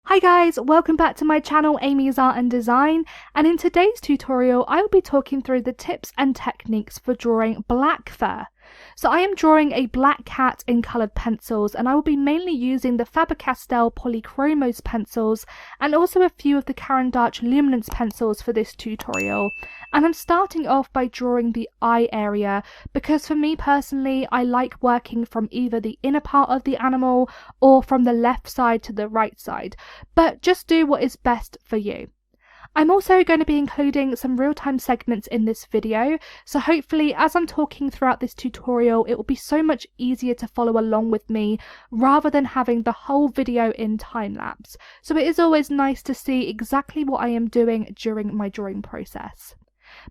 Hi guys, welcome back to my channel Amy's Art and Design, and in today's tutorial I will be talking through the tips and techniques for drawing black fur. So I am drawing a black cat in coloured pencils, and I will be mainly using the Faber Castell Polychromos pencils and also a few of the Caran D'ache Luminance pencils for this tutorial. And I'm starting off by drawing the eye area because for me personally I like working from either the inner part of the animal or from the left side to the right side, but just do what is best for you. I'm also going to be including some real-time segments in this video, so hopefully as I'm talking throughout this tutorial it will be so much easier to follow along with me rather than having the whole video in time-lapse. So it is always nice to see exactly what I am doing during my drawing process.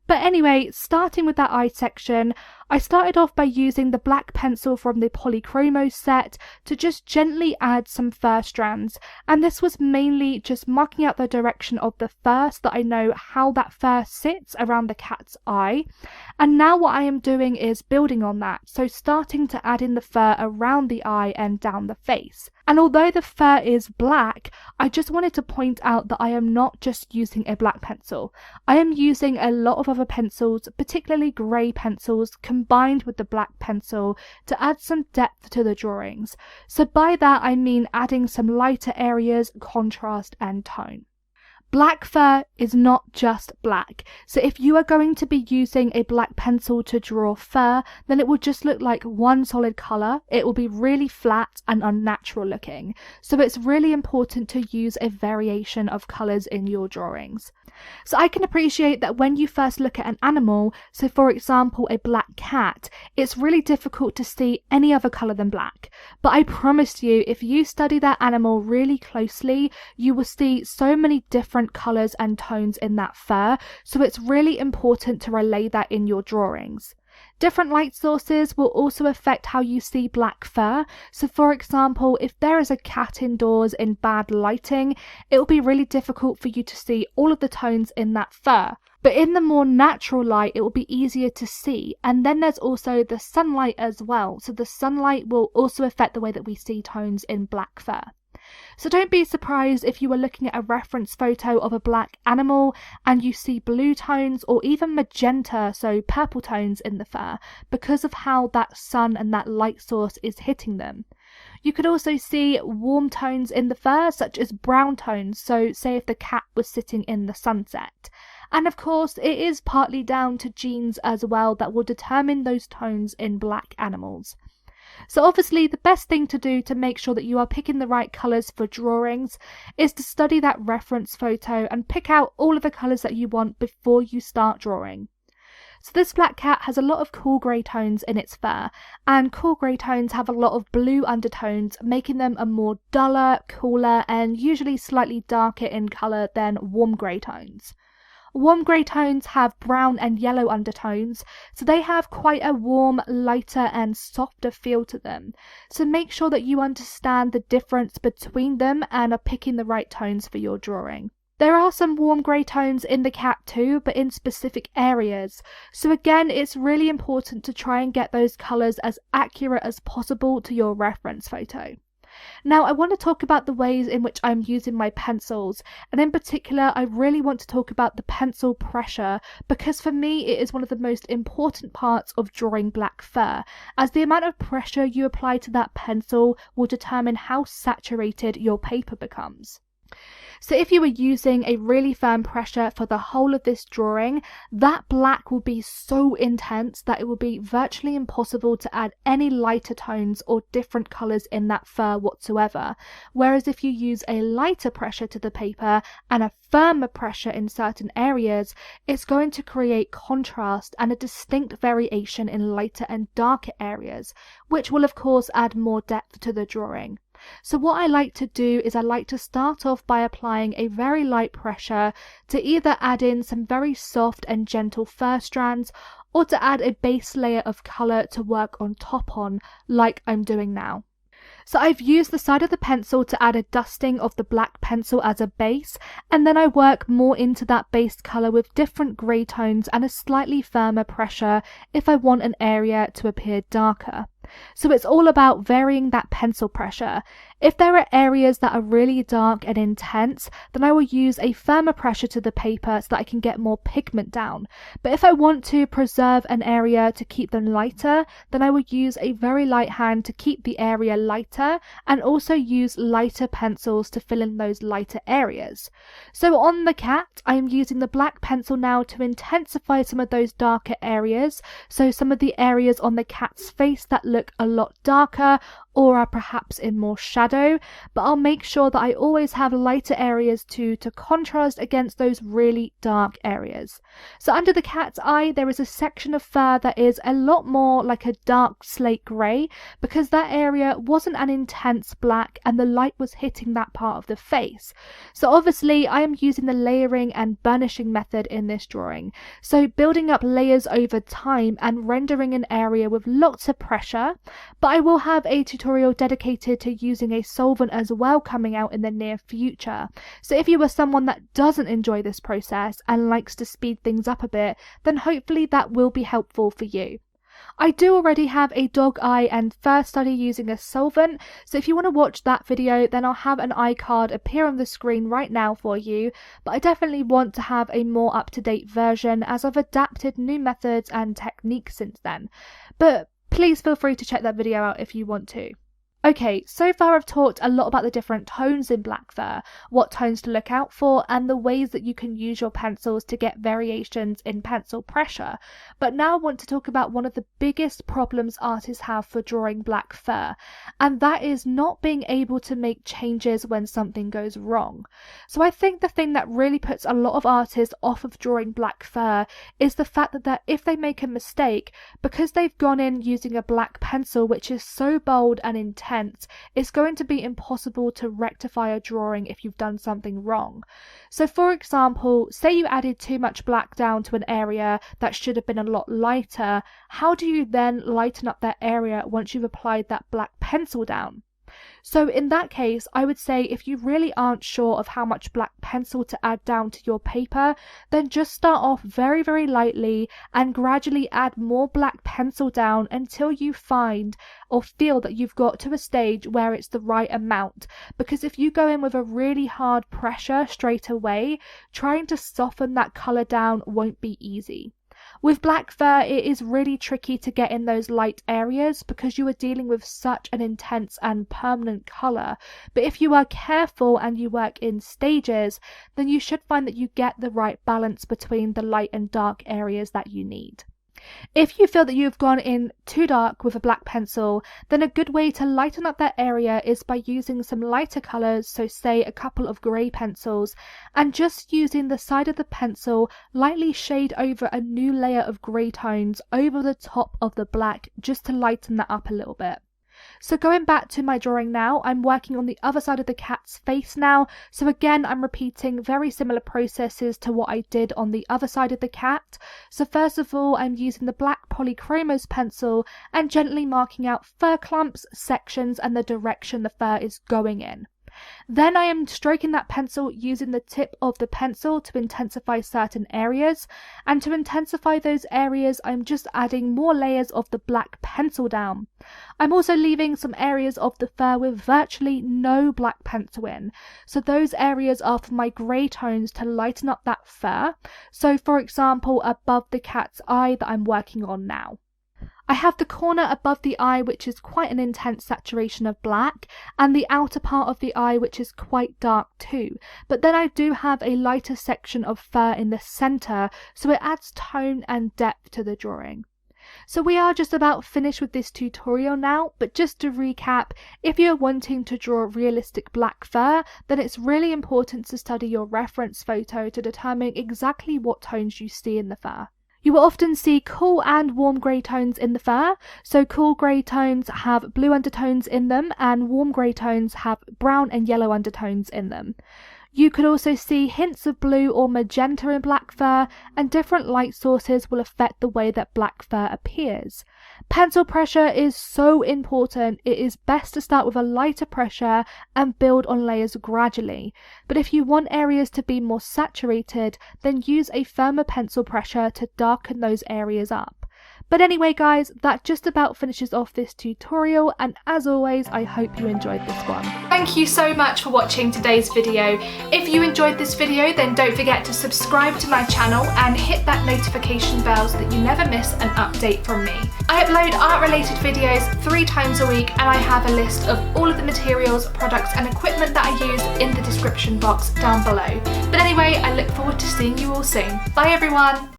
But anyway, starting with that eye section, I started off by using the black pencil from the Polychromos set to just gently add some fur strands, and this was mainly just marking out the direction of the fur so that I know how that fur sits around the cat's eye. And now what I am doing is building on that, so starting to add in the fur around the eye and down the face. And although the fur is black, I just wanted to point out that I am not just using a black pencil. I am using a lot of other pencils, particularly grey pencils, combined with the black pencil to add some depth to the drawings. So by that I mean adding some lighter areas, contrast and tone. Black fur is not just black, so if you are going to be using a black pencil to draw fur, then it will just look like one solid colour. It will be really flat and unnatural looking, so it's really important to use a variation of colours in your drawings. So I can appreciate that when you first look at an animal, so for example a black cat, it's really difficult to see any other colour than black. But I promise you, if you study that animal really closely, you will see so many different colours and tones in that fur, so it's really important to relay that in your drawings. Different light sources will also affect how you see black fur. So for example, if there is a cat indoors in bad lighting, it will be really difficult for you to see all of the tones in that fur. But in the more natural light, it will be easier to see. And then there's also the sunlight as well. So the sunlight will also affect the way that we see tones in black fur. So don't be surprised if you are looking at a reference photo of a black animal and you see blue tones or even magenta, so purple tones in the fur, because of how that sun and that light source is hitting them. You could also see warm tones in the fur, such as brown tones, so say if the cat was sitting in the sunset. And of course it is partly down to genes as well that will determine those tones in black animals. So obviously the best thing to do to make sure that you are picking the right colours for drawings is to study that reference photo and pick out all of the colours that you want before you start drawing. So this black cat has a lot of cool grey tones in its fur, and cool grey tones have a lot of blue undertones, making them a more duller, cooler and usually slightly darker in colour than warm grey tones. Warm grey tones have brown and yellow undertones, so they have quite a warm, lighter and softer feel to them. So make sure that you understand the difference between them and are picking the right tones for your drawing. There are some warm grey tones in the cat too, but in specific areas. So again, it's really important to try and get those colours as accurate as possible to your reference photo. Now I want to talk about the ways in which I'm using my pencils, and in particular I really want to talk about the pencil pressure, because for me it is one of the most important parts of drawing black fur, as the amount of pressure you apply to that pencil will determine how saturated your paper becomes. So if you were using a really firm pressure for the whole of this drawing, that black will be so intense that it will be virtually impossible to add any lighter tones or different colours in that fur whatsoever. Whereas if you use a lighter pressure to the paper and a firmer pressure in certain areas, it's going to create contrast and a distinct variation in lighter and darker areas, which will of course add more depth to the drawing. So what I like to do is I like to start off by applying a very light pressure to either add in some very soft and gentle fur strands or to add a base layer of colour to work on top on, like I'm doing now. So I've used the side of the pencil to add a dusting of the black pencil as a base, and then I work more into that base colour with different grey tones and a slightly firmer pressure if I want an area to appear darker. So it's all about varying that pencil pressure. If there are areas that are really dark and intense, then I will use a firmer pressure to the paper so that I can get more pigment down. But if I want to preserve an area to keep them lighter, then I will use a very light hand to keep the area lighter, and also use lighter pencils to fill in those lighter areas. So on the cat, I am using the black pencil now to intensify some of those darker areas, so some of the areas on the cat's face that look a lot darker or are perhaps in more shadow, but I'll make sure that I always have lighter areas too to contrast against those really dark areas. So under the cat's eye there is a section of fur that is a lot more like a dark slate grey, because that area wasn't an intense black and the light was hitting that part of the face. So obviously I am using the layering and burnishing method in this drawing, so building up layers over time and rendering an area with lots of pressure. But I will have a tutorial dedicated to using a solvent as well coming out in the near future. So if you are someone that doesn't enjoy this process and likes to speed things up a bit, then hopefully that will be helpful for you. I do already have a dog eye and fur study using a solvent, so if you want to watch that video then I'll have an iCard appear on the screen right now for you, but I definitely want to have a more up-to-date version as I've adapted new methods and techniques since then. But please feel free to check that video out if you want to. Okay, so far I've talked a lot about the different tones in black fur, what tones to look out for, and the ways that you can use your pencils to get variations in pencil pressure. But now I want to talk about one of the biggest problems artists have for drawing black fur, and that is not being able to make changes when something goes wrong. So I think the thing that really puts a lot of artists off of drawing black fur is the fact that if they make a mistake, because they've gone in using a black pencil which is so bold and intense, it's going to be impossible to rectify a drawing if you've done something wrong. So for example, say you added too much black down to an area that should have been a lot lighter, how do you then lighten up that area once you've applied that black pencil down? So in that case, I would say if you really aren't sure of how much black pencil to add down to your paper, then just start off very, very lightly and gradually add more black pencil down until you find or feel that you've got to a stage where it's the right amount. Because if you go in with a really hard pressure straight away, trying to soften that colour down won't be easy. With black fur, it is really tricky to get in those light areas because you are dealing with such an intense and permanent colour. But if you are careful and you work in stages, then you should find that you get the right balance between the light and dark areas that you need. If you feel that you've gone in too dark with a black pencil, then a good way to lighten up that area is by using some lighter colours, so say a couple of grey pencils, and just using the side of the pencil lightly shade over a new layer of grey tones over the top of the black just to lighten that up a little bit. So going back to my drawing now, I'm working on the other side of the cat's face now. So again, I'm repeating very similar processes to what I did on the other side of the cat. So first of all, I'm using the black Polychromos pencil and gently marking out fur clumps, sections, and the direction the fur is going in. Then I am stroking that pencil using the tip of the pencil to intensify certain areas, and to intensify those areas I'm just adding more layers of the black pencil down. I'm also leaving some areas of the fur with virtually no black pencil in, so those areas are for my grey tones to lighten up that fur, so for example above the cat's eye that I'm working on now. I have the corner above the eye which is quite an intense saturation of black, and the outer part of the eye which is quite dark too, but then I do have a lighter section of fur in the centre, so it adds tone and depth to the drawing. So we are just about finished with this tutorial now, but just to recap, if you're wanting to draw realistic black fur, then it's really important to study your reference photo to determine exactly what tones you see in the fur. You will often see cool and warm grey tones in the fur, so cool grey tones have blue undertones in them and warm grey tones have brown and yellow undertones in them. You could also see hints of blue or magenta in black fur, and different light sources will affect the way that black fur appears. Pencil pressure is so important. It is best to start with a lighter pressure and build on layers gradually. But if you want areas to be more saturated, then use a firmer pencil pressure to darken those areas up. But anyway guys, that just about finishes off this tutorial, and as always I hope you enjoyed this one. Thank you so much for watching today's video. If you enjoyed this video then don't forget to subscribe to my channel and hit that notification bell so that you never miss an update from me. I upload art related videos 3 times a week, and I have a list of all of the materials, products and equipment that I use in the description box down below. But anyway, I look forward to seeing you all soon. Bye everyone!